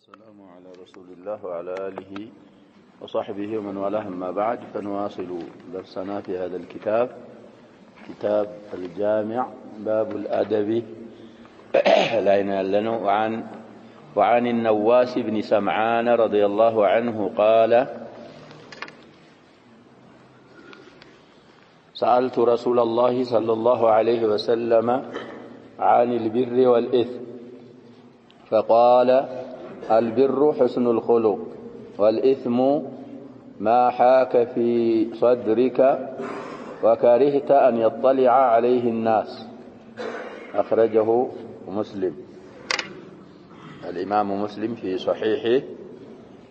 والسلام على رسول الله وعلى آله وصحبه ومن والاه. أما بعد فنواصل درسنا في هذا الكتاب، كتاب الجامع باب الأدب. لنا لنا وعن النواس بن سمعان رضي الله عنه قال: سألت رسول الله صلى الله عليه وسلم عن البر والإثم فقال: البر حسن الخلق، والإثم ما حاك في صدرك وكرهت أن يطلع عليه الناس. أخرجه مسلم، الإمام مسلم في صحيحه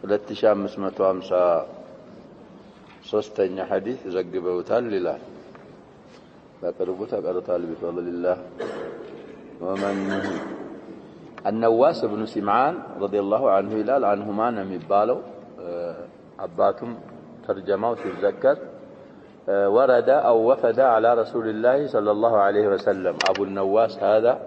2553 حديث زقبوتال لله فقربوتا قرطال بفضل الله ومنه. النواس بن سمعان رضي الله عنه إلال عنهما نمبالو عباتم ترجمه تذكر ورد أو وفد على رسول الله صلى الله عليه وسلم. أبو النواس هذا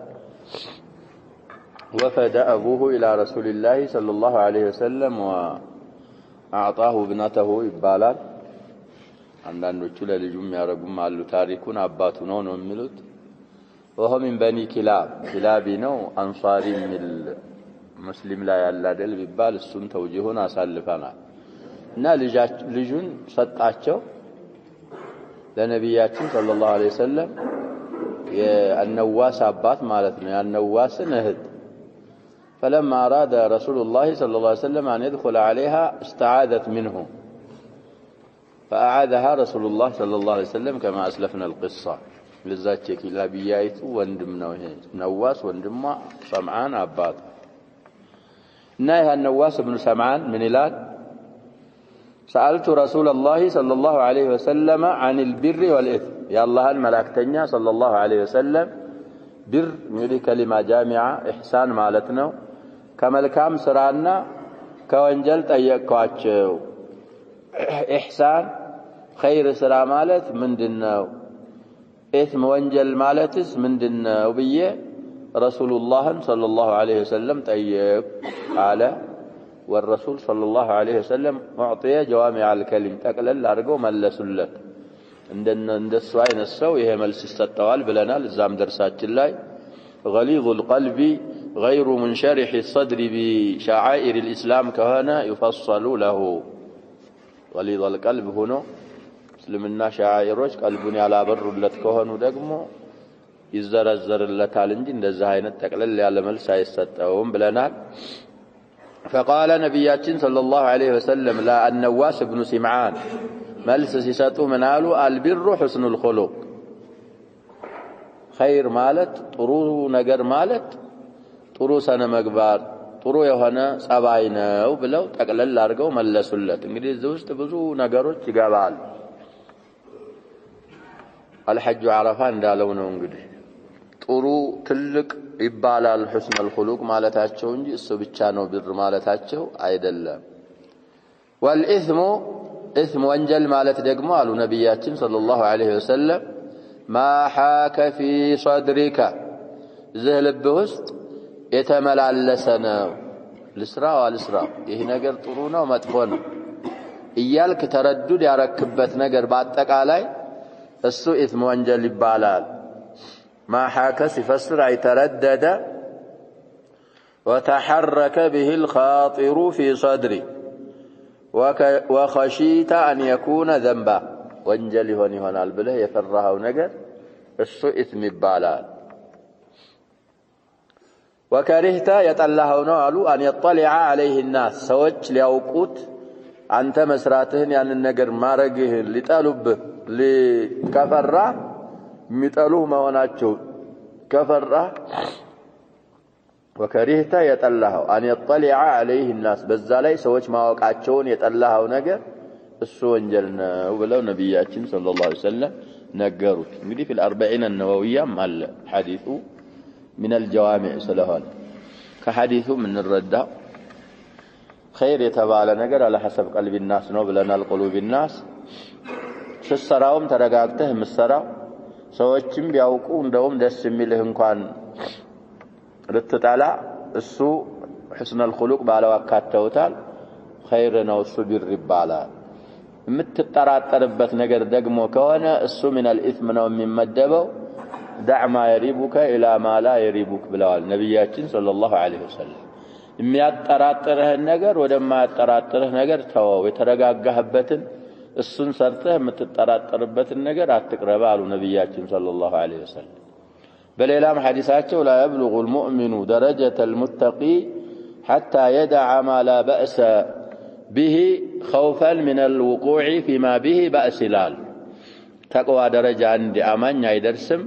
وفد أبوه إلى رسول الله صلى الله عليه وسلم وأعطاه ابنته إبالا. عندنا نقول لجمع رجوم على تاريخون عباتنا ونملت، وهو من بني كلابينو أنصاري من المسلم لا يلادل ببال السن توجيهنا سالفنا نا لجون سطاچو لنبياتنا صلى الله عليه وسلم النواس عبات مالتنا النواس نهد. فلما أراد رسول الله صلى الله عليه وسلم أن يدخل عليها استعاذت منه فأعاذها رسول الله صلى الله عليه وسلم كما أسلفنا القصة. لذات كلابيايت وندمنا نواس وندما سمعان عباد. نايها النواس بن سمعان من إلال: سألت رسول الله صلى الله عليه وسلم عن البر والإثم. يا الله الملاكتنيا صلى الله عليه وسلم بر يلي كلمة جامعة إحسان مالتنا كملكام سرانا كوانجل تأيكواتشو. إحسان خير سرا مالت من دنو، إثم وانجل مالتس من دنو بيه رسول الله صلى الله عليه وسلم تأيب قال. والرسول صلى الله عليه وسلم أعطي جوامع الكلم تقلل لارقو ملسلت عند السوين السوي هي ملس الستوال بلنا لزام درسات الله. غليظ القلب غير منشرح الصدر بشعائر الإسلام كهنا يفصل له. غليظ القلب هنا مسلمنا شعائروች ቀልቡን ያላበሩለት ከሆኑ ደግሞ ይዘረዘርለታል እንጂ እንደዛ አይነት ተቀለል ያለ መልስ አይሰጠውም ብለናል። فقال نبياتنا صلى الله عليه وسلم: لا النواس بن سمعان መልስ ሲሰጡ ምን አሉ? البر حسن الخلق، خير ማለት ጥሩ ነገር ማለት ጥሩ ሰነ ምግባር ጥሩ የሆነ ጸባይ ነው ብለው ተቀለል አድርገው መለሱለት። እንግዲህ እዚህ ውስጥ ብዙ ነገሮች ይገባል። الحج عرفة እንዳለው ነው እንግዲህ ጥሩ ትልቅ ይባላል حسن الخلق ማለታቸው እንጂ እሱ ብቻ ነው ብር ማለታቸው አይደለም። والإثم إثم ወንጀል ማለት ደግሞ አሉ ነብያችን صلى الله عليه وسلم ما حاك في صدرك ዝልብ ውስጥ የተመላለሰ ነው። ልስራው አልስራው ይሄ ነገር ጥሩ ነው መጥፎ ነው እያልክ ተረዱድ ያረክበት ነገር በአጠቃላይ እሱ ኢስም ወንጀል ይባላል። ما حاك ሲፈስር አይተረደደ وتحرك به الخاطر في صدري وخشيت أن يكون ذنبا ወንጀል ይሆናል ብለህ የፈራኸው ነገር እሱ ኢስም ይባላል። وكرهت يطلعه ነው አሉ أن يطلع عليه الناس ሰዎች ሊያውቁት አንተ መስራትህን ያንን ነገር ማረግህን ሊጠሉብህ ከፈራ የሚጠሉህ መሆናቸው ከፈራ وكرهت يطلعه أن يطلع عليه الناس በዛ ላይ ሰዎች ማወቃቸውን የጠላኸው ነገር እሱ ወንጀል ነው ብለው ነብያችን صلى الله عليه وسلم ነገሩት። እንግዲህ في الأربعين النووية አለ ሐዲሱ من الجوامع ስለሆነ ከሐዲሱ ምን እንረዳው? خير የተባለ ነገር على حسب قلب الناس ነው ብለናል። قلوب الناس ስትሰራውም ተረጋግተህ የምትሰራው ሰዎችም ቢያውቁ እንደውም ደስ የሚልህ እንኳን ልትጣላ እሱ ሑስነል ኹሉቅ ባለው አካተውታል። ኸይር ነው እሱ ቢር ይባላል። የምትጠራጠርበት ነገር ደግሞ ከሆነ እሱ ሚነል ኢስም ነው የሚመደበው። ዳዕ ማ የሪቡከ ኢላ ማ ላ የሪቡክ ብለዋል ነቢያችን ሰለላሁ ዐለይሂ ወሰለም። የሚያጠራጥርህን ነገር ወደማያጠራጥርህ ነገር ተወው። የተረጋጋህበትን እሱን ሰርተህ የምትጠራጠርበትን ነገር አትቅረብ አሉ ነቢያችን ሰለላሁ ዐለይሂ ወሰለም። በሌላም ሐዲሳቸው ላ የብሉጉል ሙእሚኑ ደረጀተል ሙተቂ ሐታ የደዐ ማ ላ በእሰ ቢሂ ኸውፈን ሚነል ውቁዕ ፊማ ቢሂ በእስ ይላል። ተቅዋ ደረጃ አንድ አማኝ አይደርስም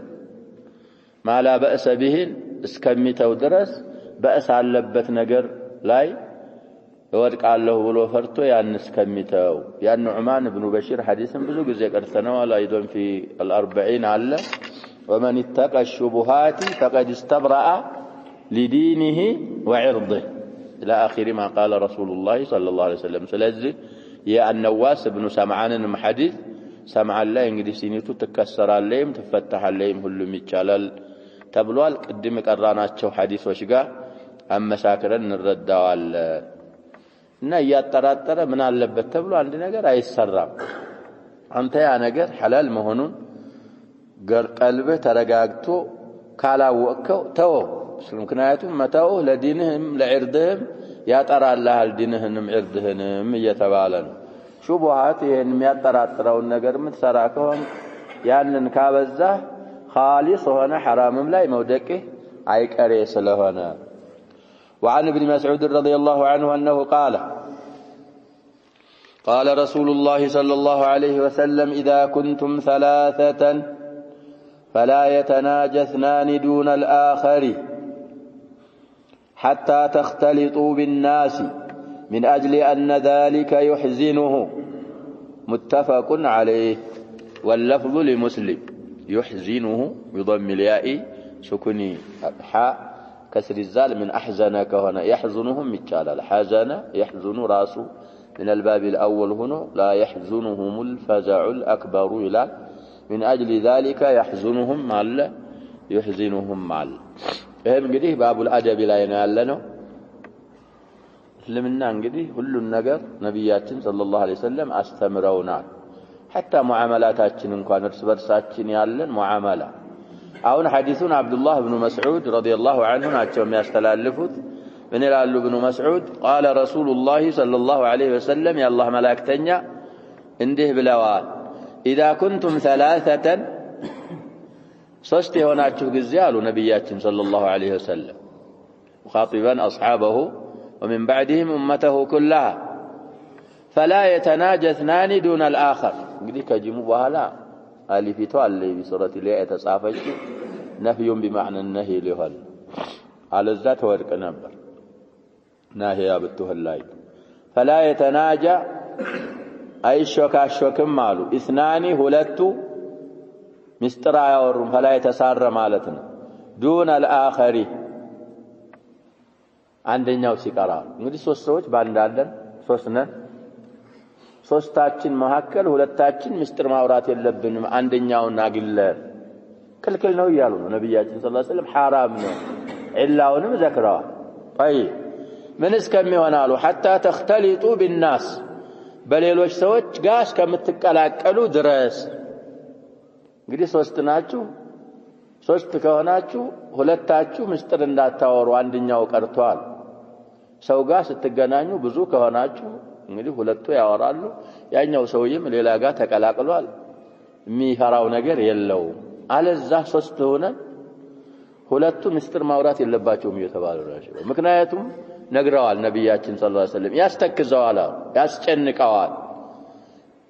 ማላ በእሰ ቢሂን እስከሚተው ድረስ በእስ አለበት ነገር ላይ እወድቃለሁ ብሎ ፈርቶ ያን እስከሚተው። ያን ኑዕማን ብኑ በሺር ሐዲስን ብዙ ጊዜ ቀርተነዋል። አይዶን ፊ አልአርበዒን አለ ወመን ኢተቀ ሹቡሃቲ ፈቀድ እስተብረአ ሊዲኒሂ ወዕርዲህ ኢላ አኺሪ ማ ቃለ ረሱሉላህ ሰለላሁ ዐለይሂ ወሰለም። ስለዚህ የአነዋስ ብኑ ሰምዓንንም ሐዲስ ሰምዓን ላይ እንግዲህ ሲኒቱ ትከሰራለይም ትፈታሃለይም ሁሉም ይቻላል ተብሏል። ቅድም የቀራናቸው ሐዲሶች ጋር አመሳክረን እንረዳዋለን። እና እያጠራጠረ ምን አለበት ተብሎ አንድ ነገር አይሰራም። አንተ ያ ነገር ሐላል መሆኑን ቀልብህ ተረጋግቶ ካላወቅከው ተወው። ምክንያቱም መተውህ ለዲንህም ለዕርድህም ያጠራልሃል፣ ዲንህንም ዕርድህንም እየተባለ ነው። ሹቡሃት ይሄን የሚያጠራጥረውን ነገር የምትሰራ ከሆነ ያንን ካበዛህ ኻሊስ ሆነ ሐራምም ላይ መውደቅህ አይቀሬ ስለሆነ። وعن ابن مسعود رضي الله عنه أنه قال قال رسول الله صلى الله عليه وسلم إذا كنتم ثلاثة فلا يتناجى اثنان دون الآخر حتى تختلطوا بالناس من أجل أن ذلك يحزنه متفق عليه واللفظ لمسلم يحزنه بضم الياء سكن حاء كسر الزال من أحزن كهنا يحزنهم متشال حزن يحزن راسه من الباب الأول هنا لا يحزنهم الفزع الأكبر إلى من أجل ذلك يحزنهم مال يحزنهم مال. ይሄም እንግዲህ ባቡል አደብ ላይ ነው ያለነው። እስልምና እንግዲህ ሁሉን ነገር ነብያችን ሰለላሁ ዐለይሂ ወሰለም አስተምረውናል። حتى ሙዓመላታችን እንኳን እርስ በርሳችን ያለን ሙዓመላ። አሁን ሐዲሱን አብዱላህ ብኑ መስዑድ ረዲየላሁ ዐንሁ ናቸው የሚያስተላልፉት። ምን ይላሉ ብኑ መስዑድ? ቃለ ረሱሉላህ ሰለላሁ ዐለይሂ ወሰለም የአላህ መላእክተኛ እንዲህ ብለዋል፣ ኢዛ ኩንቱም ሰላሰተን ሶስት የሆናችሁ ጊዜ አሉ ነቢያችን ሰለላሁ ዐለይሂ ወሰለም ሙኻጢበን አስሓበሁ ወሚን ባዕድህም ኡመተሁ ኩላሃ ፈላ የተናጀ እትናኒ ዱነ አልአኸር። እንግዲህ ከጅሙ በኋላ አሊፊቱ አለ ቢሱረት ላይ የተጻፈችው ነፍዩን ቢማዕና ነሂ ሊሆን አለዛ ተወድቅ ነበር ናሂያ ብትሆን ላይ ፈላ የተናጃ አይሾካሾክም አሉ። ኢስናኒ ሁለቱ ምስጢር አያወሩም። ፈላ የተሳረ ማለት ነው። ዱነ አልአኸሪ አንደኛው ሲቀራ እንግዲህ ሶስት ሰዎች ባንዳለን ሶስት ነን። ሶስታችን መካከል ሁለታችን ምስጢር ማውራት የለብንም አንደኛውን አግለ ክልክል ነው እያሉ ነው ነብያችን ሰለላሁ ዐለይሂ ወሰለም። ሐራም ነው ኢላውንም ዘክረዋል። طيب ምን እስከሚሆን አሉ ሐታ ተختلጡ بالناس በሌሎች ሰዎች ጋር እስከምትቀላቀሉ ድረስ። እንግዲህ ሶስት ናችሁ። ሶስት ከሆናችሁ ሁለታችሁ ምስጢር እንዳታወሩ አንደኛው ቀርቷል። ሰው ጋር ስትገናኙ ብዙ ከሆናችሁ እንግዲህ ሁለቱ ያወራሉ፣ ያኛው ሰውዬም ሌላ ጋር ተቀላቅሏል። የሚፈራው ነገር የለውም። አለዛ ሶስት ሆነን ሁለቱ ምስጢር ማውራት የለባቸውም እየተባለ ነው። ምክንያቱም ነግረዋል ነብያችን ሰለላሁ ዐለይሂ ወሰለም። ያስተክዘዋል፣ ያስጨንቀዋል።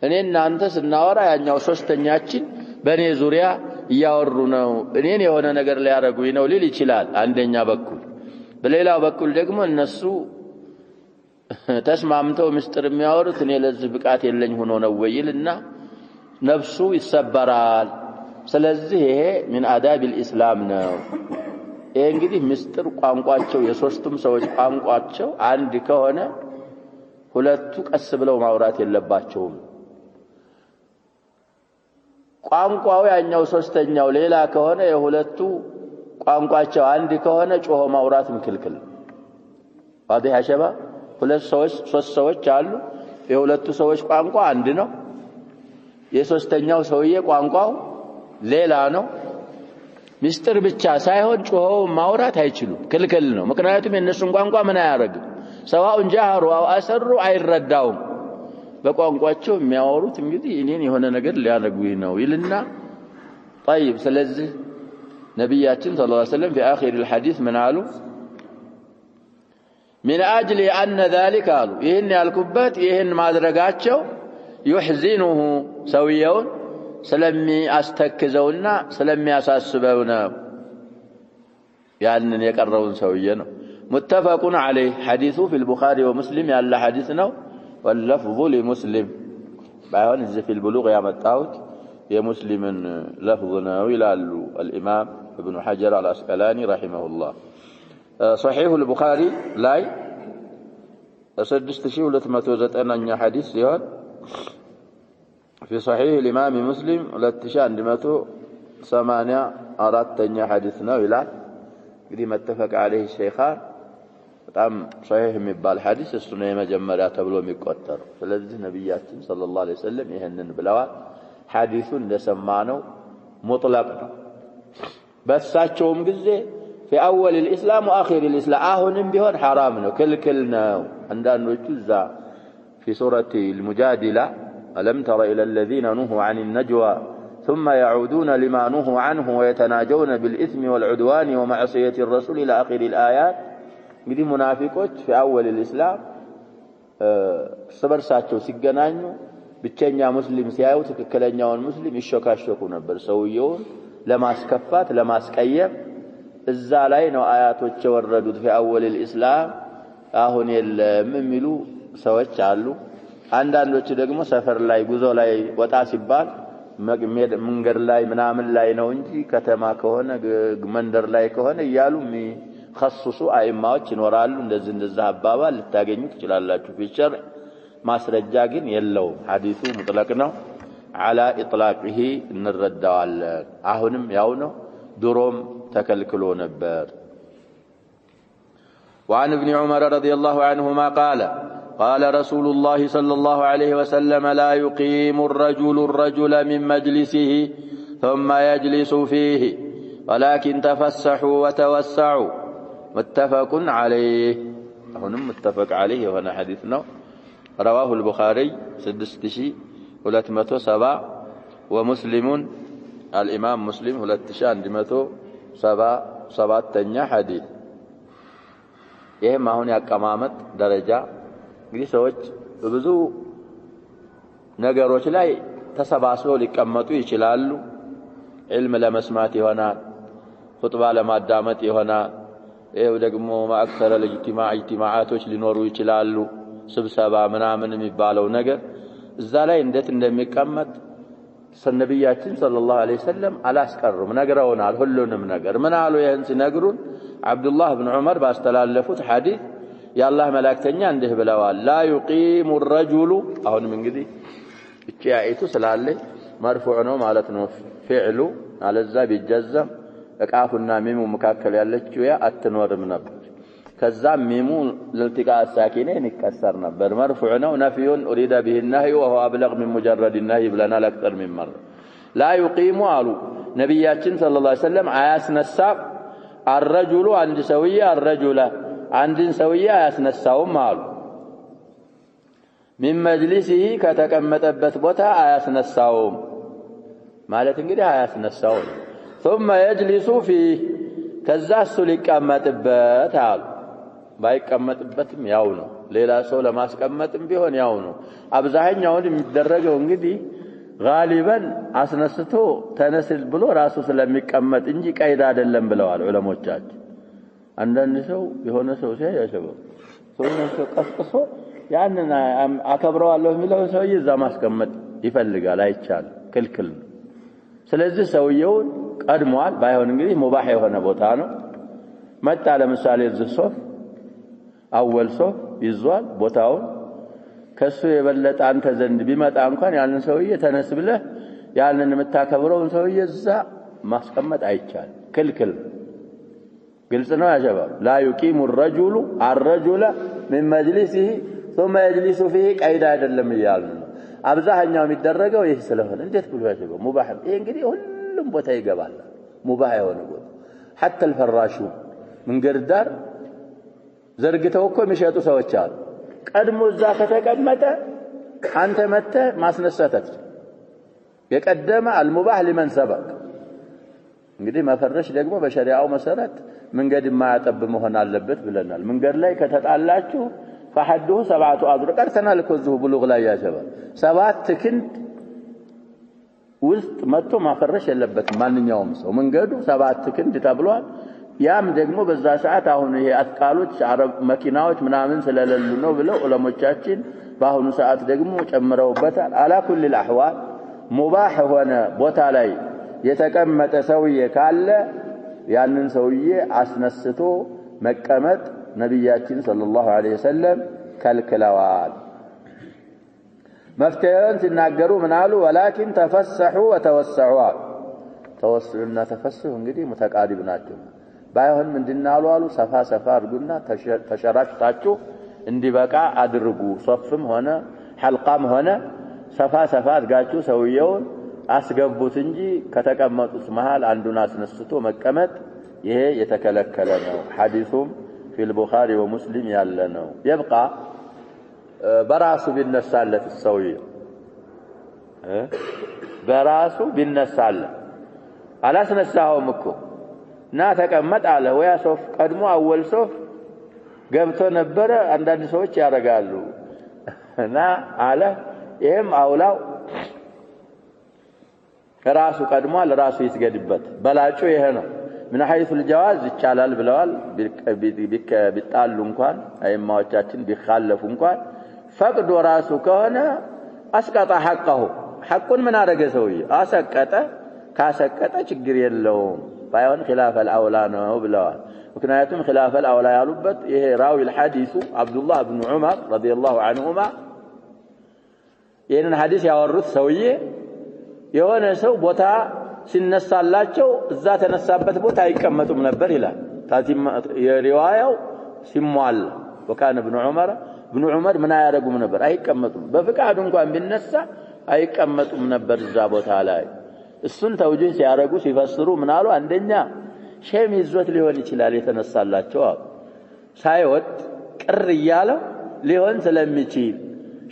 እኔና አንተ ስናወራ ያኛው ሶስተኛችን በእኔ ዙሪያ እያወሩ ነው፣ እኔን የሆነ ነገር ሊያረጉኝ ነው ሊል ይችላል አንደኛ በኩል። በሌላው በኩል ደግሞ እነሱ ተስማምተው ምስጢር የሚያወሩት እኔ ለዚህ ብቃት የለኝ ሆኖ ነው ወይልና ነፍሱ ይሰበራል። ስለዚህ ይሄ ምን አዳቢል ኢስላም ነው። ይሄ እንግዲህ ምስጢር ቋንቋቸው የሶስቱም ሰዎች ቋንቋቸው አንድ ከሆነ ሁለቱ ቀስ ብለው ማውራት የለባቸውም። ቋንቋው ያኛው ሶስተኛው ሌላ ከሆነ የሁለቱ ቋንቋቸው አንድ ከሆነ ጮሆ ማውራትም ክልክል። ዋዲህ አሸባ ሁለት ሰዎች ሶስት ሰዎች አሉ የሁለቱ ሰዎች ቋንቋ አንድ ነው የሶስተኛው ሰውዬ ቋንቋው ሌላ ነው ሚስጥር ብቻ ሳይሆን ጮኸው ማውራት አይችሉም ክልክል ነው ምክንያቱም የነሱን ቋንቋ ምን አያረግም ሰዋኡን ጃሃሩ አው አሰሩ አይረዳውም በቋንቋቸው የሚያወሩት እንግዲህ እኔን የሆነ ነገር ሊያረጉኝ ነው ይልና طيب ስለዚህ ነብያችን ሰለላሁ ዐለይሂ ወሰለም في اخر الحديث من قالوا من اجل ان ذلك قالوا ይሄን ያልኩበት ይሄን ማድረጋቸው يحزنه ሰውየውን ስለሚያስተክዘውና ስለሚያሳስበው ነው ያንን የቀረውን ሰውዬ ነው متفق عليه حديث في البخاري ومسلم ያለ ሐዲስ ነው واللفظ لمسلم ባይሆን እዚህ في البلوغ ያመጣሁት የሙስሊምን لفظ ነው ይላሉ الامام ابن حجر العسقلاني رحمه الله صحيح البخاري ላይ 6290ኛ ሐዲስ ሲሆን في صحيح الامام مسلم 2184ኛ ሐዲስ ነው ይላል እንግዲህ متفق عليه الشيخان በጣም صحيح የሚባል ሐዲስ እሱ ነው የመጀመሪያ ተብሎ የሚቆጠር ስለዚህ ነብያችን ሰለላሁ ዐለይሂ ወሰለም ይሄንን ብለዋል ሐዲሱ እንደሰማነው ሙጥለቅ ነው በሳቸውም ጊዜ في اول الاسلام واخر الاسلام አሁንም ቢሆን حرام ነው ክልክል ነው አንዳንዶቹ እዛ في سوره المجادله ألم تر إلى الذين نهوا عن النجوى ثم يعودون لما نهوا عنه ويتناجون بالإثم والعدوان ومعصية الرسول إلى آخر الآيات እንግዲህ ሙናፊቆች في اول الاسلام ሰበርሳቸው ሲገናኙ ብቸኛ ሙስሊም ሲያዩ ትክክለኛውን ሙስሊም ይሾካሾኩ ነበር ሰውየውን ለማስከፋት ለማስቀየም እዛ ላይ ነው አያቶች የወረዱት في اول الاسلام አሁን የለም የሚሉ ሰዎች አሉ አንዳንዶች ደግሞ ሰፈር ላይ ጉዞ ላይ ወጣ ሲባል መንገድ ላይ ምናምን ላይ ነው እንጂ ከተማ ከሆነ መንደር ላይ ከሆነ ይያሉ خصص አይማዎች ይኖራሉ እንደዛ አባባል ልታገኙ ትችላላችሁ ፊቸር ማስረጃ ግን የለውም ሐዲሱ ሙጥለቅ ነው على اطلاقه እንረዳዋለን አሁንም ያው ነው ድሮም ተከልክሎ ነበር وعن ابن عمر رضي الله عنهما قال رسول الله صلى الله عليه وسلم لا يقيم الرجل من مجلسه ثم يجلس فيه ولكن تفسحوا وتوسعوا متفق عليه هنا متفق عليه وهنا حديثنا رواه البخاري 6207 ومسلم الإمام مسلم 2177 حديث ይሄም አሁን ያቀማመጥ ደረጃ እንግዲህ ሰዎች ብዙ ነገሮች ላይ ተሰባስበው ሊቀመጡ ይችላሉ علم ለመስማት ይሆናል ኹጥባ ለማዳመጥ ይሆናል ይሄው ደግሞ ማዕከለ ኢጅቲማዓቶች ሊኖሩ ይችላሉ ስብሰባ ምናምን የሚባለው ነገር እዛ ላይ እንዴት እንደሚቀመጥ ነብያችን ሰለላሁ ዐለይሂ ወሰለም አላስቀሩም ነግረውናል ሁሉንም ነገር ምን አሉ ይሄን ሲነግሩን አብዱላህ ኢብኑ ዑመር ባስተላለፉት ሐዲስ የአላህ መላእክተኛ እንዲህ ብለዋል لا يقيم الرجل አሁንም እንግዲህ እቺ አይቱ ስላለ መርፉዕ ነው ማለት ነው ፊዕሉ አለዛ ቢጀዘም እቃፉና ሚሙ መካከል ያለችው ያ አትኖርም ነበር ከዛ ሚሙ ለልቲቃ ሳኪነን ይከሰር ነበር መርፉዕ ነው ነፍዩን اريد به النهي وهو ابلغ من مجرد النهي ብለና አክثر من مره لا يقيم አሉ ነብያችን ሰለላሁ ዐለይሂ ወሰለም አያስነሳ الرجل عند سويه الرجل አንድን ሰውዬ አያስነሳውም አሉ من مجلسه ከተቀመጠበት ቦታ አያስነሳውም ማለት እንግዲህ አያስነሳውም ثم يجلس فيه ከዛሱ ሊቀመጥበት አሉ ባይቀመጥበትም ያው ነው ሌላ ሰው ለማስቀመጥም ቢሆን ያው ነው አብዛኛው የሚደረገው እንግዲህ غالبا አስነስቶ ተነስል ብሎ ራሱ ስለሚቀመጥ እንጂ ቀይዳ አይደለም ብለዋል ዑለሞቻችን አንዳንድ ሰው የሆነ ሰው ሲያያቸው ሰው ቀስቅሶ ያንን አከብረዋለሁ የሚለው ሰው ይዛ ማስቀመጥ ይፈልጋል አይቻልም ክልክል ስለዚህ ሰውየው ቀድሟል ባይሆን እንግዲህ ሙባህ የሆነ ቦታ ነው መጣ ለምሳሌ ዝሶፍ አወል ሶፍ ይዟል ቦታውን ከሱ የበለጠ አንተ ዘንድ ቢመጣ እንኳን ያንን ሰውዬ ተነስ ብለህ ያንን የምታከብረውን ሰውዬ እዛ ማስቀመጥ አይቻልም ክልክል قلت يا شباب لا يقيم الرجل من مجلسه ثم يجلس فيه قيد አይደለም ይያሉ አብዛኛው የሚደረገው ይሄ ስለሆነ እንዴት ብሎ ያሸበው ሙባህ ይሄ እንግዲህ ሁሉም ቦታ ይገባል ሙባህ የሆነ ቦታ حتى الفراشون መንገድ ዳር ዘርግተው እኮ የሚሸጡ ሰዎች አሉ ቀድሞ እዛ ከተቀመጠ አንተ መተ ማስነሳተት የቀደመ المباح لمن سبق እንግዲህ መፈረሽ ደግሞ በሸሪዓው መሰረት መንገድ የማያጠብ መሆን አለበት ብለናል መንገድ ላይ ከተጣላችሁ فحده 7 አዝር ቀርተናል እኮ እዚሁ ብሉግ ላይ ያሸባል 7 ክንድ ውስጥ መጥቶ ማፈረሽ የለበትም ማንኛውም ሰው መንገዱ 7 ክንድ ተብሏል ያም ደግሞ በዛ ሰዓት አሁን ይሄ አጥቃሎች አረብ መኪናዎች ምናምን ስለሌሉ ነው ብለው ዑለሞቻችን በአሁኑ ሰዓት ደግሞ ጨምረውበታል አላ ኩል الاحوال ሙባህ ሆነ ቦታ ላይ የተቀመጠ ሰውዬ ካለ ያንን ሰውዬ አስነስቶ መቀመጥ ነብያችን ሰለላሁ ዐለይሂ ወሰለም ከልክለዋል መፍተያን ሲናገሩ ምናሉ ወላኪን ተፈሰሑ ወተወሰዑ ተወስሉና ተፈሰሑ እንግዲህ ሙተቃሪብ ናቸው ባይሆን ምንድነው አሉ ሰፋ አድርጉና ተሸራጭታችሁ እንዲበቃ አድርጉ ሶፍም ሆነ ሐልቃም ሆነ ሰፋ አድርጋችሁ ሰውየውን አስገቡት እንጂ ከተቀመጡት መሃል አንዱን አስነስቶ መቀመጥ ይሄ የተከለከለ ነው ሐዲሱም في البخاري ومسلم يالنا يبقى براسو بالنسالة السوية براسو بالنسالة على سنساهم مكو ناتك أمد على ويا صوف قدمو أول صوف قبتو نبرا عندنا سويت يا رجالو نا على إهم أولاو راسو قدمو على راسو يتقدبت بلاچو يهنا من حيث الجواز ይቻላል ብለዋል ቢጣሉ እንኳን አይማዎቻችን ቢخالፉ እንኳን ፈቅዶ ራሱ ከሆነ አስቀጣ ሐቁን ምን አረገ ሰውዬ አሰቀጠ ካሰቀጠ ችግር የለውም ባይሆን خلاف الاولى ነው ብለዋል ምክንያቱም خلاف الاولى ያሉበት ይሄ ራዊ الحديث አብዱላህ ኢብኑ ዑመር ረዲየላሁ ዐንሁማ ይሄንን ሐዲስ ያወሩት ሰውዬ የሆነ ሰው ቦታ ሲነሳላቸው እዛ ተነሳበት ቦታ አይቀመጡም ነበር ይላል ታቲም የሪዋያው ሲሟል ወካነ ኢብኑ ዑመር ምን ያደርጉም ነበር አይቀመጡም በፍቃዱ እንኳን ቢነሳ አይቀመጡም ነበር እዛ ቦታ ላይ እሱን ተውጂህ ሲያረጉ ሲፈስሩ ምናሉ አንደኛ ሸም ይዞት ሊሆን ይችላል የተነሳላቸው ሳይወጥ ቅር ይያለው ሊሆን ስለሚችል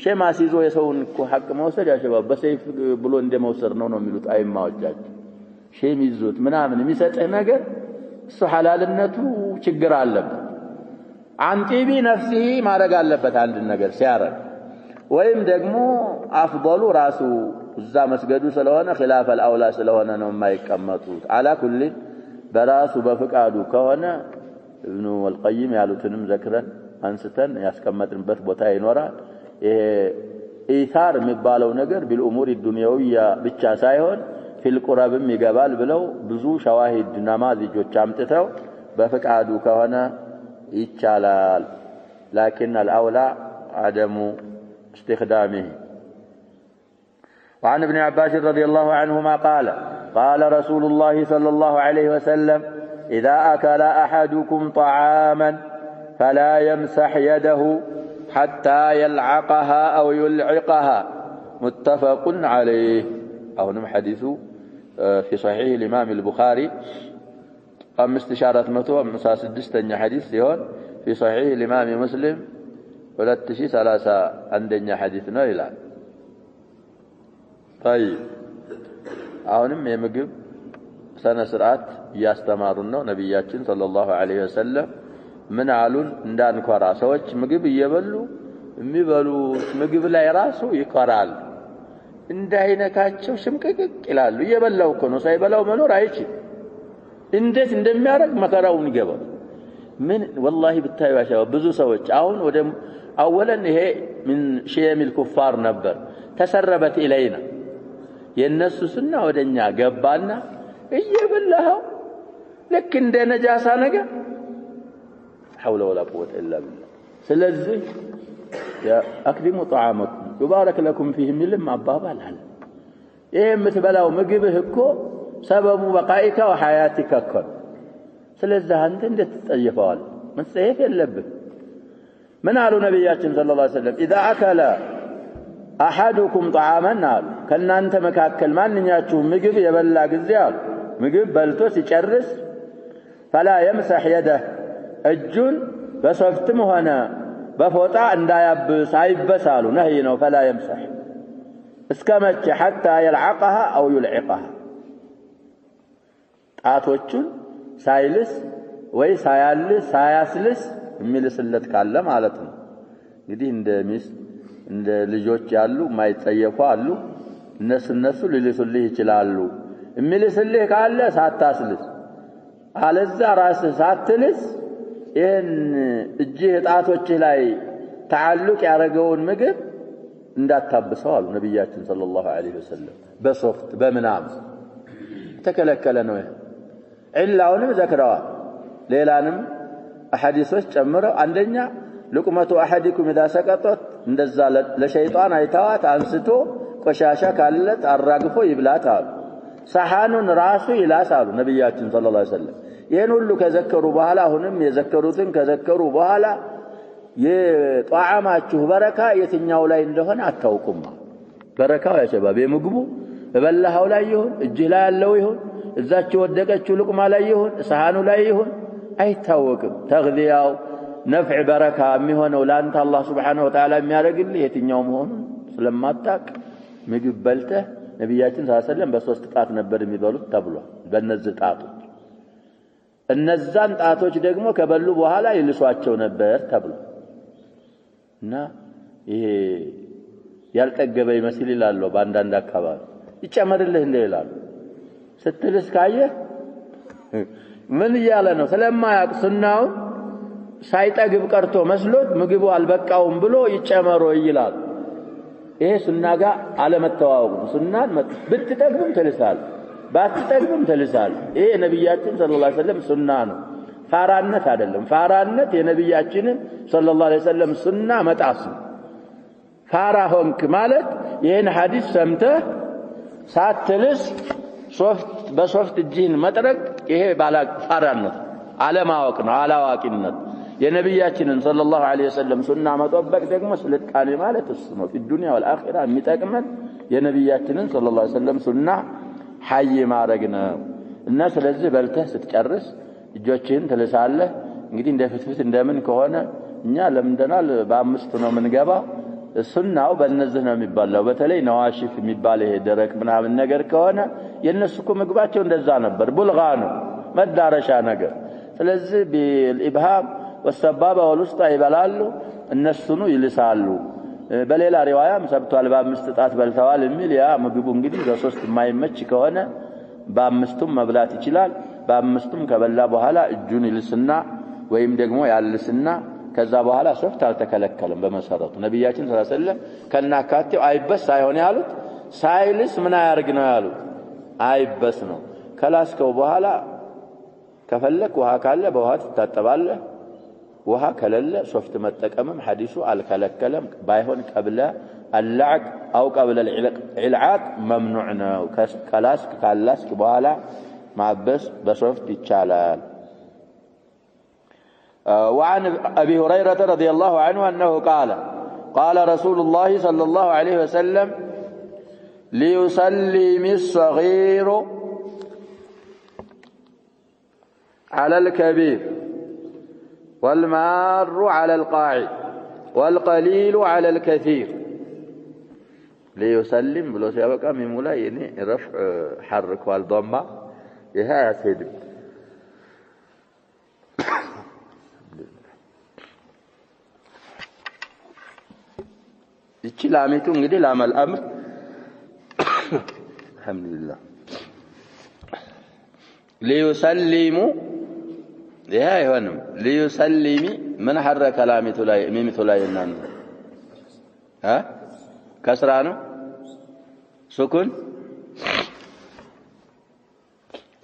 ሸም አሲዞ የሰውን ሐቅ መውሰድ ያሸባብ በሰይፍ ብሎ እንደመውሰድ ነው የሚሉት አይማዎቻችን ሸም ይዞት ምናምን የሚሰጥህ ነገር እሱ ሐላልነቱ ችግር አለበት አንቲቢ ነፍሲሂ ማረግ አለበት አንድ ነገር ሲያረግ ወይም ደግሞ አፍضሉ ራሱ እዛ መስገዱ ስለሆነ خلاف الاولى ስለሆነ ነው የማይቀመጡት على كل በራሱ በፍቃዱ ከሆነ ኢብኑ አልቀይም ያሉትንም ዘክረን አንስተን ያስቀመጥንበት ቦታ ይኖራል ይሄ ኢሳር የሚባለው ነገር بالامور الدنيويه ብቻ ሳይሆን في القربም ይገባል ብለው ብዙ ሸዋሂድ ነማዚጆች አምጥተው በፍቃዱ ከሆነ ይቻላል لكن الاولى عدم استخدامه وعن ابن عباس رضي الله عنهما قال رسول الله صلى الله عليه وسلم إذا أكل أحدكم طعاما فلا يمسح يده حتى يلعقها أو يلعقها متفق عليه أو نم حديث في صحيح الإمام البخاري قام استشارة متوى مساس الدستن حديث لهون في صحيح الإمام مسلم ولتشي ثلاثة عندنا حديثنا إلى طيب አሁንም የምግብ ሰነ ስርዓት ያስተማሩን ነው ነብያችን ሰለላሁ ዐለይሂ ወሰለም ምን አሉን እንዳንኮራ ሰዎች ምግብ እየበሉ የሚበሉት ምግብ ላይ ራሱ ይቆራል እንዳይነካቸው ሽምቅቅቅ ይላሉ እየበላው እኮ ነው ሳይበላው መኖር አይችል እንዴት እንደሚያረግ መከራውን ይገባል ምን والله ብታዩ ያሻው ብዙ ሰዎች አሁን ወደ አወለን ይሄ ምን ሸየሚል ኩፋር ነበር ተሰረበት ኢለይና የነሱ ሱና ወደኛ ገባና እየበላው ልክ እንደ ነጃሳ ነገር حول ولا قوه الا بالله ስለዚህ اكرموا طعامكم يبارك لكم فيه ملم አባባል አለ ይሄ የምትበላው ምግብህ እኮ ሰበቡ በቃይካ ወሐያቲካ እኮ ስለዚህ አንተ እንዴት ትጠየፈዋል? መጸየፍ የለብህ። ምን አሉ ነብያችን ሰለላሁ ዐለይሂ ወሰለም اذا اكل احدكم طعاما አሉ ከናንተ መካከል ማንኛችሁም ምግብ የበላ ጊዜ አሉ ምግብ በልቶ ሲጨርስ فلا يمسح يده እጁን በሶፍትም ሆነ በፎጣ እንዳያብስ አይበሳሉ ነህይ ነው فلا يمسح እስከመቼ حتى يلعقها او يلعقها ጣቶቹን ሳይልስ ወይ ሳያልስ ሳያስልስ የሚልስለት ካለ ማለት ነው። እንግዲህ እንደ ሚስት እንደ ልጆች ያሉ ማይጸየፉ አሉ። እነሱ ሊልሱልህ ይችላሉ። የሚልስልህ ካለ ሳታስልስ አለዛ ራስህ ሳትልስ ይህን እጅህ ጣቶችህ ላይ ተዓልቅ ያደረገውን ምግብ እንዳታብሰው አሉ ነብያችን ሰለላሁ ዐለይሂ ወሰለም። በሶፍት በምናምን ተከለከለ ነው። ኢላውንም ዘክረዋል። ሌላንም አሐዲሶች ጨምረው አንደኛ لقمة أحدكم إذا سقطت እንደዛ ለሸይጣን አይታዋት አንስቶ ቆሻሻ ካለት አራግፎ ይብላታል። ሰሃኑን ራሱ ይላሳሉ ነብያችን ሰለላሁ ዐለይሂ ወሰለም። ይሄን ሁሉ ከዘከሩ በኋላ አሁንም የዘከሩትን ከዘከሩ በኋላ የጧዓማችሁ በረካ የትኛው ላይ እንደሆነ አታውቁም። በረካው ያሸባብ የምግቡ በበላሃው ላይ ይሁን እጅህ ላይ ያለው ይሁን እዛች ወደቀችው ልቅማ ላይ ይሁን ሰሃኑ ላይ ይሁን አይታወቅም። ተግዚያው ነፍዕ በረካ የሚሆነው ለአንተ አላህ Subhanahu Wa Ta'ala የሚያደርግልህ የትኛው መሆኑን ስለማታውቅ ምግብ በልተህ ነብያችን ሰለላሁ ዐለይሂ ወሰለም በሶስት ጣት ነበር የሚበሉት ተብሏል። በእነዚህ ጣቶች እነዛን ጣቶች ደግሞ ከበሉ በኋላ ይልሷቸው ነበር ተብሏል። እና ይሄ ያልጠገበ ይመስል ይላል በአንዳንድ አካባቢ ይጨመርልህ እንደ ይላል ስትልስ ካየህ ምን ይያለ ነው ስለማያውቅ ሱናው ሳይጠግብ ቀርቶ መስሎት ምግቡ አልበቃውም ብሎ ይጨመሮ ይላል። ይሄ ሱና ጋር አለመተዋወቅ ሱናን ብትጠግብም ትልሳል ባትጠግብም ትልሳል። ይሄ ነብያችን ሰለላሁ ዐለይሂ ወሰለም ሱና ነው፣ ፋራነት አይደለም። ፋራነት የነብያችንን ሰለላሁ ዐለይሂ ወሰለም ሱና መጣስ ነው። ፋራ ሆንክ ማለት ይሄን ሐዲስ ሰምተህ ሳትልስ በሶፍት እጅህን መጥረግ ይሄ ፋራነት አለማወቅ ነው፣ አላዋቂነት። የነብያችንን ሰለላሁ ዐለይሂ ወሰለም ሱና መጠበቅ ደግሞ ስልጣኔ ማለት እሱ ነው። በዱንያ ወልአኺራ የሚጠቅመን የነብያችንን ሰለላሁ ዐለይሂ ወሰለም ሱና ሐይ ማድረግ ነው። እና ስለዚህ በልተህ ስትጨርስ እጆችህን ትልሳለህ። እንግዲህ እንደ ፍትፍት እንደምን ከሆነ እኛ ለምንደናል በአምስቱ ነው የምንገባው። ሱናው በእነዚህ ነው የሚባለው። በተለይ ነዋሽፍ የሚባል ይሄ ደረቅ ምናምን ነገር ከሆነ የነሱ እኮ ምግባቸው እንደዛ ነበር፣ ቡልጋ ነው መዳረሻ ነገር። ስለዚህ بالابهام والسبابه والوسطى ይበላሉ፣ እነሱኑ ይልሳሉ። በሌላ ሪዋያም ሰብቷል በአምስት ጣት በልተዋል የሚል ያ ምግቡ እንግዲህ በሶስት የማይመች ከሆነ በአምስቱም መብላት ይችላል። በአምስቱም ከበላ በኋላ እጁን ይልስና ወይም ደግሞ ያልስና ከዛ በኋላ ሶፍት አልተከለከለም። በመሰረቱ ነብያችን ሰለላሁ ዐለይሂ ወሰለም ከናካቴው አይበስ ሳይሆን ያሉት ሳይልስ ምን ያርግ ነው ያሉት? አይበስ ነው። ከላስከው በኋላ ከፈለክ ውሃ ካለ በውሃ ትታጠባለህ። ውሃ ከሌለ ሶፍት መጠቀምም ሐዲሱ አልከለከለም። ባይሆን ቀብለ አልዓቅ አው ቀብለ العلعاق ممنوع ነው። ካላስክ በኋላ ማበስ በሶፍት ይቻላል። وعن أبي هريرة رضي الله عنه أنه قال رسول الله صلى الله عليه وسلم ليسلم الصغير على الكبير والمار على القاعد والقليل على الكثير. ليسلم بلو سيبقى من ملايين رفع حرك والضمة يها يسيد. ይቺ ላሚቱ እንግዲህ ላመል አምር አልহামዱሊላህ ሊዩሰሊሙ ይሄ አይሆንም። ሊዩሰሊሚ ምን ሐረከ ላሚቱ ላይ ሚሚቱ ላይ እናን ከስራ ነው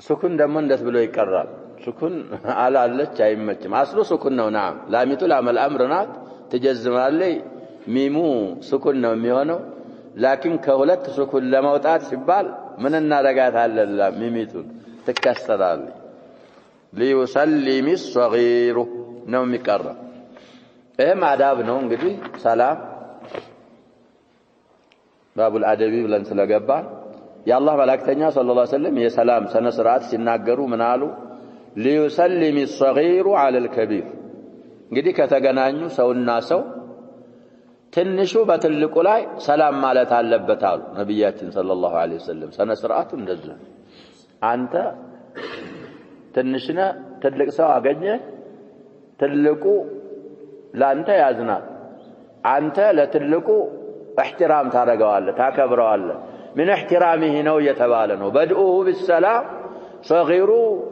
ሱኩን ደግሞ እንደት ብሎ ይቀራል። ሱኩን አላለች አይመችም። አስሉ ሱኩን ነው። ናም ላሚቱ ላመል አምር ናት ትጀዝማለች። ሚሙ ሱኩን ነው የሚሆነው። ላኪን ከሁለት ሱኩን ለማውጣት ሲባል ምን እናረጋታለን? ሚሚቱን ትከሰራለች። ليسلم الصغير ነው የሚቀረው ይሄም አዳብ ነው እንግዲህ ሰላም ባቡል አደቢ ብለን ስለገባ የአላህ መላእክተኛ ሰለላሁ ዐለይሂ ወሰለም የሰላም ስነ ስርዓት ሲናገሩ ምን አሉ ليسلم الصغير على الكبير እንግዲህ ከተገናኙ ሰውና ሰው ትንሹ በትልቁ ላይ ሰላም ማለት አለበት አሉ ነብያችን ሰለላሁ ዐለይሂ ወሰለም ስነ ስርዓቱ እንደዚህ አንተ ትንሽና ትልቅ ሰው አገኘ ትልቁ ላንተ ያዝናል አንተ ለትልቁ احترام ታረጋዋለህ ታከብረዋለህ من احترامه ነው የተባለ ነው بدؤه بالسلام صغير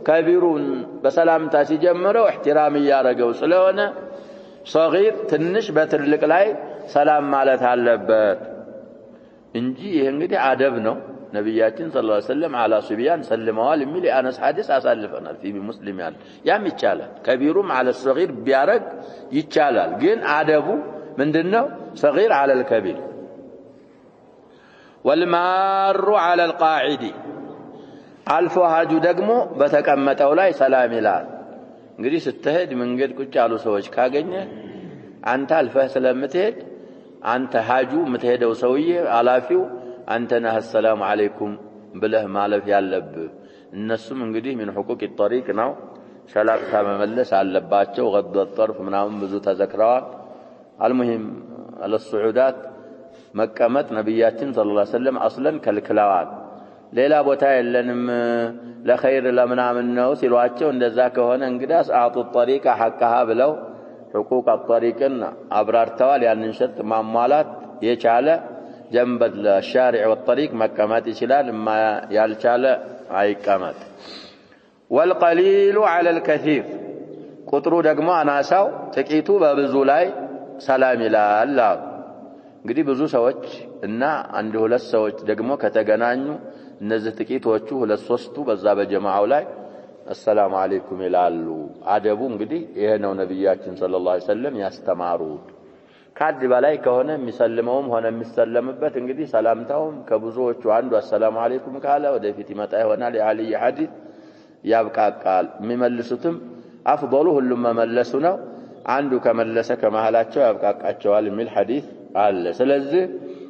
كبير በሰላምታ ሲጀምረው احترام ያረጋው ስለሆነ صغير ትንሽ በትልቅ ላይ ሰላም ማለት አለበት እንጂ ይሄ እንግዲህ አደብ ነው ነብያችን ሰለላሁ ዐለይሂ ወሰለም على صبيان ሰልመዋል የሚል አነስ ሐዲስ አሳልፈናል في مسلم ያለ ያም ይቻላል كبيرም على الصغير ቢያረግ ይቻላል ግን አደቡ ምንድነው صغير على الكبير والمار على القاعد አልፎ ሀጁ ደግሞ በተቀመጠው ላይ ሰላም ይላል እንግዲህ ስትሄድ መንገድ ቁጭ ያሉ ሰዎች ካገኘ አንተ አልፈህ ስለምትሄድ አንተ ሀጁ የምትሄደው ሰውዬ አላፊው አንተ ነህ ሰላም አለይኩም ብለህ ማለፍ ያለብህ እነሱም እንግዲህ من حقوق الطريق ነው ሰላምታ መመለስ አለባቸው غض الطرف ምናምን ብዙ ተዘክረዋል المهم على الصعودات መቀመጥ ነብያችን ሰለላሁ ዐለይሂ ወሰለም አስለን ከልክለዋል ሌላ ቦታ የለንም ለኸይር ለምናምን ነው ሲሏቸው እንደዛ ከሆነ እንግዲያስ አጡ الطريق حقها ብለው حقوق الطريق አብራርተዋል ያንን ሸርጥ ማሟላት የቻለ جنب الشارع والطريق መቀመጥ ይችላል ያልቻለ አይቀመጥ والقليل على الكثير ቁጥሩ ደግሞ አናሳው ጥቂቱ በብዙ ላይ ሰላም ይላል እንግዲህ ብዙ ሰዎች እና አንድ ሁለት ሰዎች ደግሞ ከተገናኙ እነዚህ ጥቂቶቹ ሁለት ሶስቱ በዛ በጀማዓው ላይ السلام عليكم ይላሉ አደቡ እንግዲህ ይሄ ነው ነብያችን ሰለላሁ ዐለይሂ ወሰለም ያስተማሩት ካድ በላይ ከሆነ የሚሰልመውም ሆነ የሚሰለምበት እንግዲህ ሰላምታውም ከብዙዎቹ አንዱ السلام عليكم ካለ ወደፊት ይመጣ ይሆናል የአሊ ሐዲስ ያብቃቃል የሚመልሱትም አፍضሉ ሁሉም መመለሱ ነው አንዱ ከመለሰ ከመሃላቸው ያብቃቃቸዋል የሚል ሐዲስ አለ ስለዚህ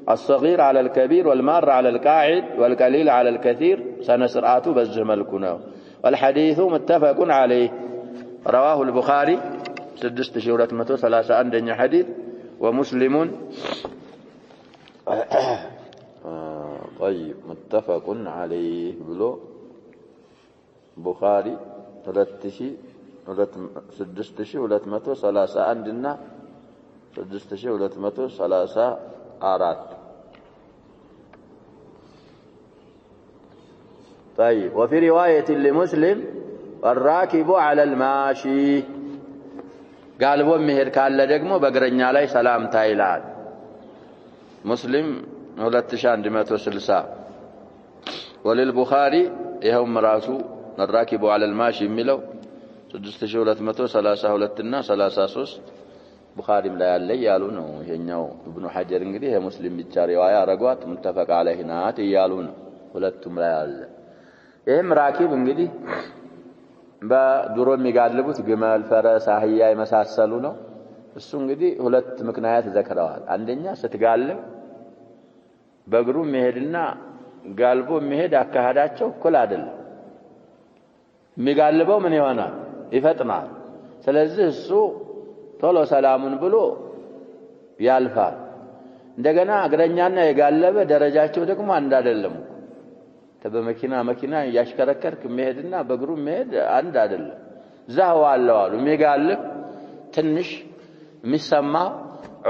الصغير على الكبير والمار على القاعد والقليل على الكثير سنسرعته بزه ملكنا والحديث متفق عليه رواه البخاري 6231 حديث ومسلم طيب متفق عليه بلو بخاري 6231 እና 6234 طيب وفي رواية لمسلم الراكب على الماشي قال بومهر قال ደግሞ በእግረኛ ላይ ሰላምታ ይላል مسلم 2160 وللبخاري يوم راسو الراكب على الماشي የሚለው 6232 እና 33 ቡኻሪም ላይ ያለ ያሉ ነው ይሄኛው ኢብኑ ሐጀር እንግዲህ የሙስሊም ብቻ ሪዋያ አረጋት ሙተፈቅ አለህ ናት ይያሉ ነው ሁለቱም ላይ አለ ይሄም ራኪብ እንግዲህ በድሮ የሚጋልቡት ግመል ፈረስ አህያ የመሳሰሉ ነው እሱ እንግዲህ ሁለት ምክንያት ዘክረዋል አንደኛ ስትጋልብ በእግሩ መሄድና ጋልቦ መሄድ አካሃዳቸው እኩል አይደለም የሚጋልበው ምን ይሆናል ይፈጥናል ስለዚህ እሱ ቶሎ ሰላሙን ብሎ ያልፋል እንደገና እግረኛና የጋለበ ደረጃቸው ደግሞ አንድ አይደለም በመኪና ያሽከረከርክ መሄድና በእግሩ መሄድ አንድ አይደለም ዛው አለው አሉ የሚጋልብ ትንሽ የሚሰማው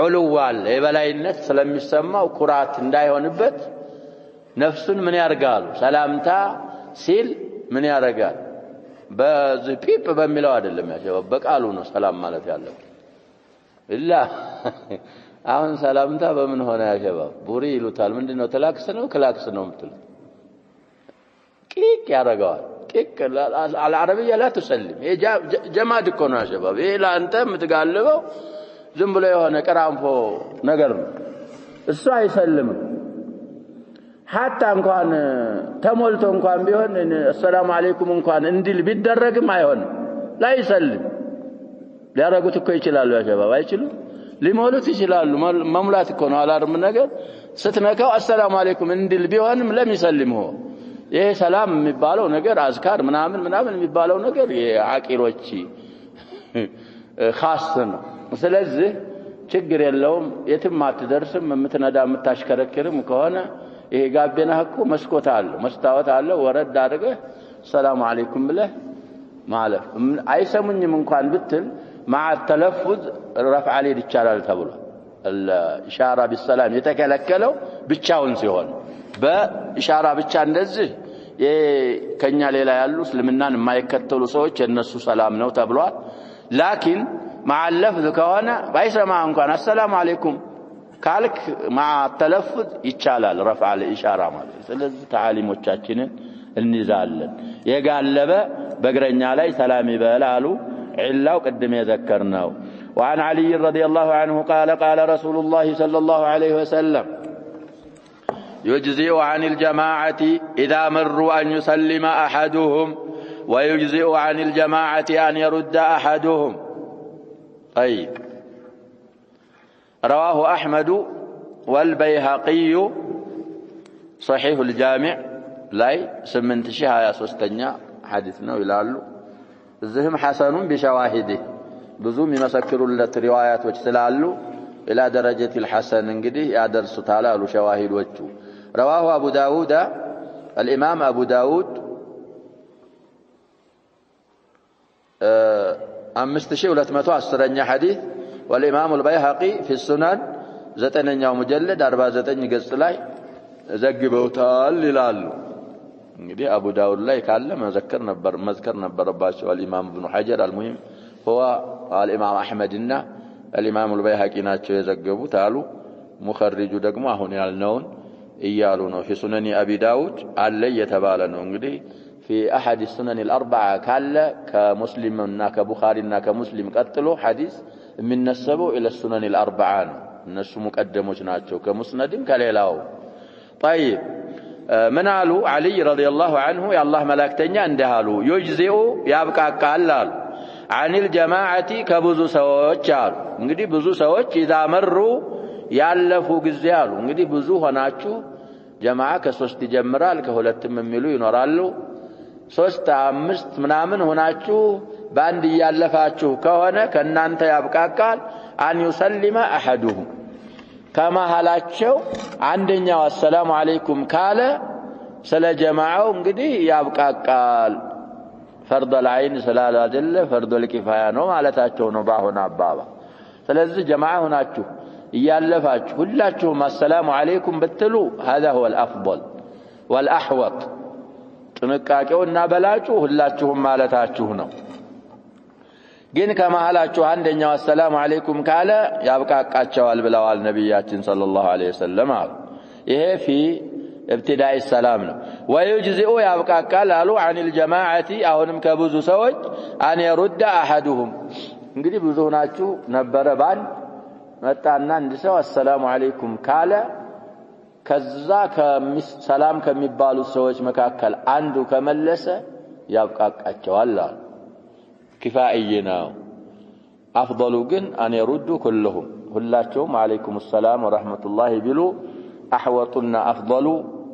ዑሉዋል የበላይነት ስለሚሰማው ኩራት እንዳይሆንበት ነፍሱን ምን ያርጋሉ ሰላምታ ሲል ምን ያረጋል በዚህ ፒፕ በሚለው አይደለም ያሸው በቃሉ ነው ሰላም ማለት ያለው ኢላ አሁን ሰላምታ በምን ሆነ ያሸባ ቡሪ ይሉታል ምንድነው ተላክስ ነው ክላክስ ነው ምትል كيك يا رجال كيك العربية لا تسلم هي جماد كونه يا شباب إيه لا أنت متقلبه زنبله هنا كرام فو نقرم الساعة يسلم حتى እንኳን ተሞልቶ እንኳን ቢሆን السلام عليكم እንኳን እንዲል ቢደረግም አይሆን لا يسلم ሊያረጉት እኮ ይችላሉ ያ ሸባብ አይችሉ ሊሞሉት ይችላሉ መሙላት እኮ ነው አላርም ነገር ስትነካው السلام عليكم እንዲል ቢሆንም ለሚሰልምው ይሄ ሰላም የሚባለው ነገር አዝካር ምናምን የሚባለው ነገር የአቂሎች خاص ነው ስለዚህ ችግር የለውም የትም አትደርስም የምትነዳ የምታሽከረክርም ከሆነ ይሄ ጋቤና እኮ መስኮት አለው መስታወት አለው ወረድ አድርገህ ሰላም አለይኩም ብለህ ማለፍ አይሰሙኝም እንኳን ብትል مع التلفظ رفع اليد ይቻላል ተብሎ الاشاره بالسلام የተከለከለው ብቻውን ሲሆን በኢሻራ ብቻ እንደዚህ ከኛ ሌላ ያሉ እስልምናን የማይከተሉ ሰዎች የነሱ ሰላም ነው ተብሏል لكن مع اللفظ ከሆነ ባይሰማ እንኳን السلام عليكم ካልክ مع التلفظ ይቻላል رفع الاشاره ማለት ስለዚህ ተዓሊሞቻችንን እንይዛለን የጋለበ በእግረኛ ላይ ሰላም ይበላሉ علاو قدم يذكرناه وعن علي رضي الله عنه قال قال رسول الله صلى الله عليه وسلم يجزئ عن الجماعة إذا مروا أن يسلم أحدهم ويجزئ عن الجماعة أن يرد أحدهم طيب رواه أحمد والبيهقي صحيح الجامع لاي سمنت شيها يا سوستنيا حديثنا يلالو الزهم حسن بشواهده بزوم يمسكروا الروايات وجسلالو إلى درجة الحسن انقدي يادرس تعالى شواهد وجه رواه أبو داود الإمام أبو داود أمستشي ولتمتو السرنيا حديث والإمام البيهقي في السنن زتنيا مجلد 49 قص لاي زقبوتال للالو እንግዲህ አቡ ዳውድ ላይ ካለ መዝከር ነበረባቸው الامام ابن حجر المهم هو الامام احمد እና الامام البيهقي ናቸው የዘገቡት አሉ ሙخرጁ ደግሞ አሁን ያልነውን እያሉ ነው في سنن ابي داود አለ የተባለ ነው እንግዲህ في احد السنن الاربعه ካለ ከሙስሊምና ከቡኻሪና ከሙስሊም ቀጥሎ ሐዲስ የሚነሰበው الى السنن الاربعه ነው እነሱ ሙቀደሞች ናቸው ከሙስነድም ከሌላው طيب من قالوا علي رضي الله عنه يا الله ملائكتኛ እንደሃሉ يجزئ ያብቃቃል አሉ عن الجماعه ከብዙ ሰዎች አሉ እንግዲህ ብዙ ሰዎች اذا مروا ያለፉ ጊዜ አሉ እንግዲህ ብዙ ሆናችሁ ጀማዓ ከ3 ይጀምራል ከሁለትም የሚሉ ይኖራሉ 3 5 ምናምን ሆናችሁ ባንድ ያለፋችሁ ከሆነ ከናንተ ያብቃቃል አን يسلم احدهم ከመሃላቸው አንደኛው السلام عليكم ካለ ስለ ጀማዓው እንግዲህ ያብቃቃል فرض العين ስላል አይደለ فرض الكفايه ነው ማለታቸው ነው ባሁን አባባ ስለዚህ ጀማዓ ሆናችሁ ያለፋችሁ ሁላችሁም السلام عليكم ብትሉ هذا هو الافضل والاحوط ጥንቃቄውና በላጩ ሁላችሁም ማለታችሁ ነው ግን ከመሃላችሁ አንደኛው السلام عليكم ካለ ያብቃቃቸዋል ብለዋል ነብያችን ሰለላሁ ዐለይሂ ወሰለም ይሄ في ابتداء السلام ነው ويجزئ ያብቃቃል አሉ عن الجماعه አሁንም ከብዙ ሰዎች ان يرد احدهم እንግዲህ ብዙ ናችሁ ነበረ ባን መጣና እንደ ሰው السلام عليكم ካለ ከዛ ሰላም ከሚባሉ ሰዎች መካከል አንዱ ከመለሰ ያብቃቃቸዋል አሉ كفائينا أفضل جن أن يردوا كلهم هلاتهم عليكم السلام ورحمة الله بلو أحوطنا أفضل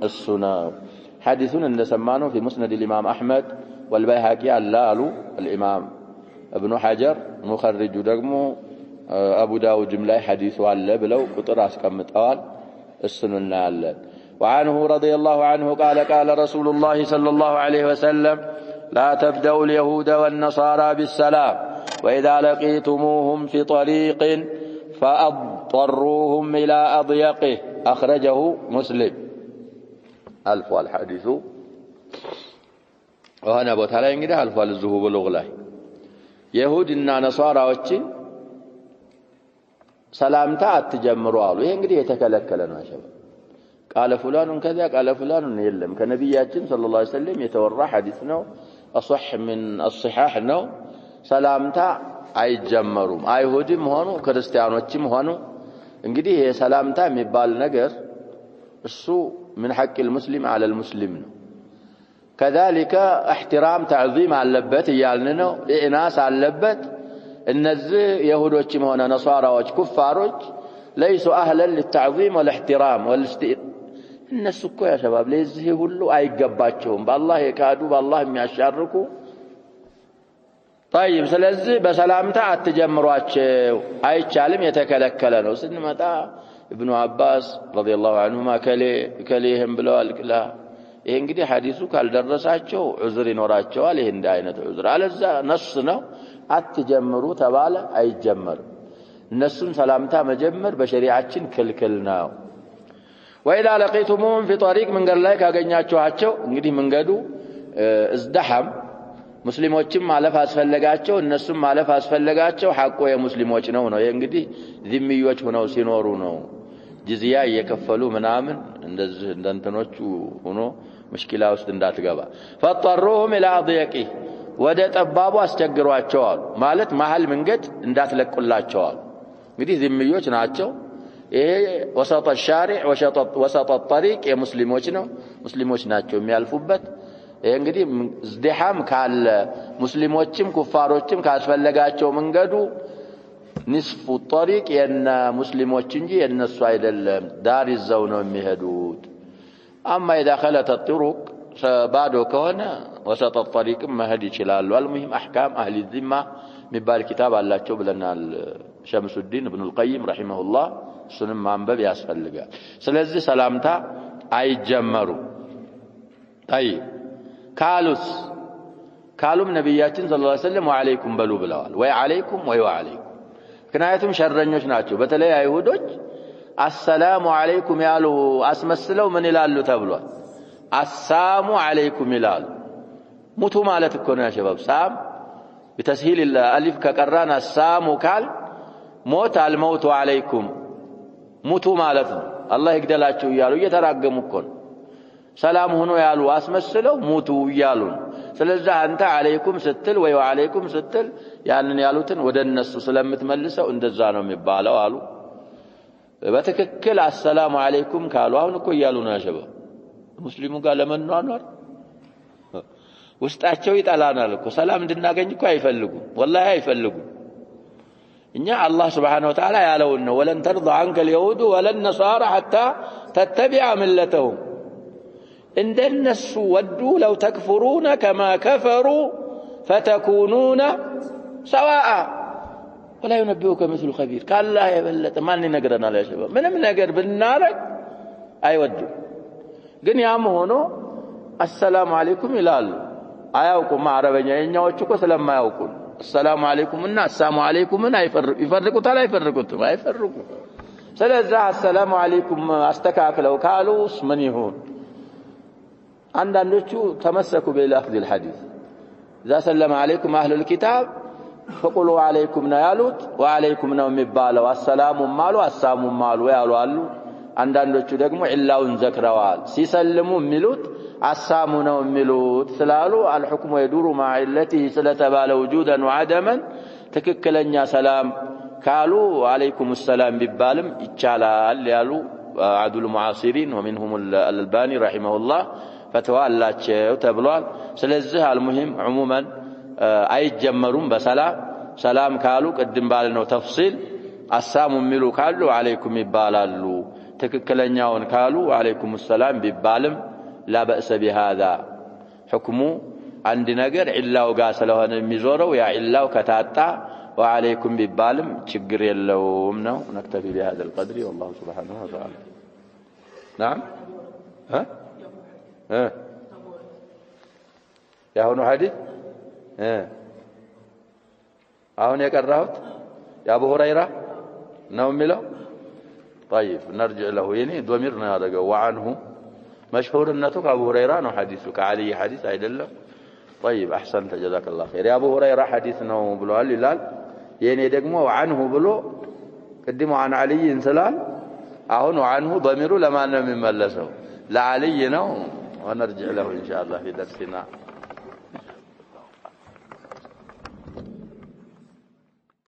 السنة حديثنا أن سمانه في مسند الإمام أحمد والبيهقي اللالو الإمام ابن حجر مخرج دقمه أبو داود جملة حديث والله بلو كتراس كمتقال السنة اللال وعنه رضي الله عنه قال قال رسول الله صلى الله عليه وسلم لا تبدأوا اليهود والنصارى بالسلام وإذا لقيتموهم في طريق فأضطروهم إلى أضيقه أخرجه مسلم ألف والحديث وهنا بوتالا ينقده ألف والزهوب الأغلى يهود إنا نصارى وچين سلامتا أتجمروا قالوا ينقده يتكلك لنا شباب قال فلان كذا قال فلان يلم كنبياتين صلى الله عليه وسلم يتورى حديثنا أصح من الصحاح ነው ሰላምታ አይጀመሩም አይሁድም ሆኑ ክርስቲያኖችም ሆኑ እንግዲህ ይሄ ሰላምታ የሚባል ነገር السوء من حق المسلم على المسلم كذلك احترام تعظيم على اللبت يالنو إناس على اللبت النزه يهودوش مهنا نصاراوش كفاروش ليسوا أهلا للتعظيم والاحترام الناس كو يا شباب ليزه يقولوا أي قباتهم بالله يكادوا بالله يشاركوا طيب سلازي بسلامتا اتجمرواچو አይቻልም የተከለከለ ነው ስንመጣ ابن عباس رضي الله عنهما ከሌህም ብለዋል ላ ይሄ እንግዲህ ሐዲሱ ካልደረሳቸው ዑዝር ይኖራቸዋል ይሄ እንደ አይነት ዑዝር አለዛ ነስ ነው አትጀምሩ ተባለ አይጀመርም እነሱን ሰላምታ መጀመር በሸሪዓችን ክልክል ነው وإذا لقيتموهم في طريق መንገድ ላይ ካገኛችኋቸው እንግዲህ መንገዱ እዝደሐም ሙስሊሞችም ማለፍ አስፈልጋቸው እነሱም ማለፍ አስፈልጋቸው ሐቁ የሙስሊሞች ነው እንግዲህ ዚምዮች ሆነው ሲኖሩ ነው ጅዝያ እየከፈሉ ምናምን እንደዚህ እንደንተኖቹ ሆኖ ሙሽኪላ ውስጥ እንዳትገባ فاضطروهم الى ضيقه ወደ ጠባቡ አስቸግሯቸዋል ማለት መሃል መንገድ እንዳትለቁላቸው እንግዲህ ዚምዮች ናቸው ይሄ ወሰط الشارع وسط الطريق የሙስሊሞች ነው ሙስሊሞች ናቸው የሚያልፉበት ይሄ እንግዲህ ዝደሃም ካለ ሙስሊሞችም ኩፋሮችም ካስፈልጋቸው መንገዱ ንስፉ الطريق የነ ሙስሊሞች እንጂ የነሱ አይደለም ዳር ይዘው ነው የሚሄዱት اما اذا خلت الطرق ባዶ ከሆነ وسط الطريق መሄድ ይችላሉ المهم احكام اهل الذمه የሚባል ኪታብ አላቸው ብለናል ሸምሱ الدين ابن القيم رحمه الله እሱንም ማንበብ ያስፈልጋል ስለዚህ ሰላምታ አይጀመሩ طيب ካሉም ነብያችን ሰለላሁ ዐለይሂ ወሰለም ወአለይኩም በሉ ብለዋል ወይ አለይኩም ወይ ወአለይኩም ምክንያቱም ሸረኞች ናቸው በተለይ አይሁዶች አሰላሙ አለይኩም ያሉ አስመስለው ምን ይላሉ ተብሏል አሳሙ አለይኩም ይላሉ ሙቱ ማለት እኮ ነው ያሸባብ ሳም بتسهيل الالف ከቀራን አሳሙ ካል ሞት አልመውቱ አለይኩም ሙቱ ማለት ነው አላህ ይግደላችሁ ይያሉ እየተራገሙ እኮ ነው ሰላም ሆኖ ያሉ አስመስለው ሙቱ ይያሉ ስለዚህ አንተ አለይኩም ስትል ወይ ወአለይኩም ስትል ያንን ያሉትን ወደ እነሱ ስለምትመልሰው እንደዛ ነው የሚባለው አሉ በትክክል አሰላሙ አለይኩም ካሉ አሁን እኮ ይያሉ ነው ያሸባ ሙስሊሙ ጋር ለመኗኗር ውስጣቸው ይጣላናል እኮ ሰላም እንድናገኝ እኮ አይፈልጉም ወላሂ አይፈልጉም እኛ አላህ Subhanahu Wa Ta'ala ያለው ነው ወለን ተርضى عنك اليهود ولا النصارى حتى تتبع ملتهم እንደነሱ ወዱ لو تكفرون كما كفروا فتكونون سواء ولا ينبئك مثل خبير كالله يبلط ማን ይነግረናል ያ ሸባብ ምንም ነገር ብናረግ አይወዱ ግን ያም ሆኖ السلام عليكم ይላሉ አያውቁም አረበኛ የኛዎቹ እኮ ስለማያውቁ السلام عليكم እና السلام عليكم እና ይፈርቁታል አይፈርቁ ስለዚህ السلام عليكم አስተካክለው ካሉስ ምን ይሁን አንዳንዶቹ ተመሰኩ በለፍዝ الحديث اذا سلم عليكم اهل الكتاب فقولوا عليكم نالوت وعليكم ነው የሚባለው السلام ማሉ السلام ማሉ ያሉ አሉ አንዳንዶቹ ደግሞ ኢላውን ዘክረዋል ሲሰልሙ የሚሉት አሳሙ ነው የሚሉት ስላሉ الحكم يدور مع علته ስለተባለ وجودا وعدما ትክክለኛ ሰላም ካሉ عليكم السلام ቢባልም ይቻላል ያሉ عدل المعاصرين ومنهم الألباني رحمه الله فتوى አላቸው ተብሏል ስለዚህ المهم عموما አይጀመሩም በሰላም ካሉ ቅድም ባልነው ተፍሲል አሳሙ የሚሉ ካሉ عليكم ይባላሉ ትክክለኛውን ካሉ عليكم السلام ቢባልም لا بأس بهذا حكمه عند ነገር ኢላው ጋር ስለሆነ የሚዞረው ያ ኢላው ከታጣ وعليكم ቢባልም ችግር የለውም ነው نكتفي بهذا القدر والله سبحانه وتعالى نعم يا هو حديث አሁን የቀራሁት የአቡ ሁረይራ ነው የሚለው طيب نرجع له يعني ضمير ነው ያደረገው وعنه مشهورነቱ ከአቡ ሁረይራ ነው ሐዲሱ ከአሊ ሐዲስ አይደለም طيب احسنت جزاك الله خير የአቡ ሁረይራ ሐዲስ ነው ብለዋል ይላል የኔ ደግሞ وعنه ብሎ ቅድም عن علي እንስላል አሁን وعنه ضميሩ ለማን ነው የሚመለሰው ለعلي ነው ونرجع له ان شاء الله في درسنا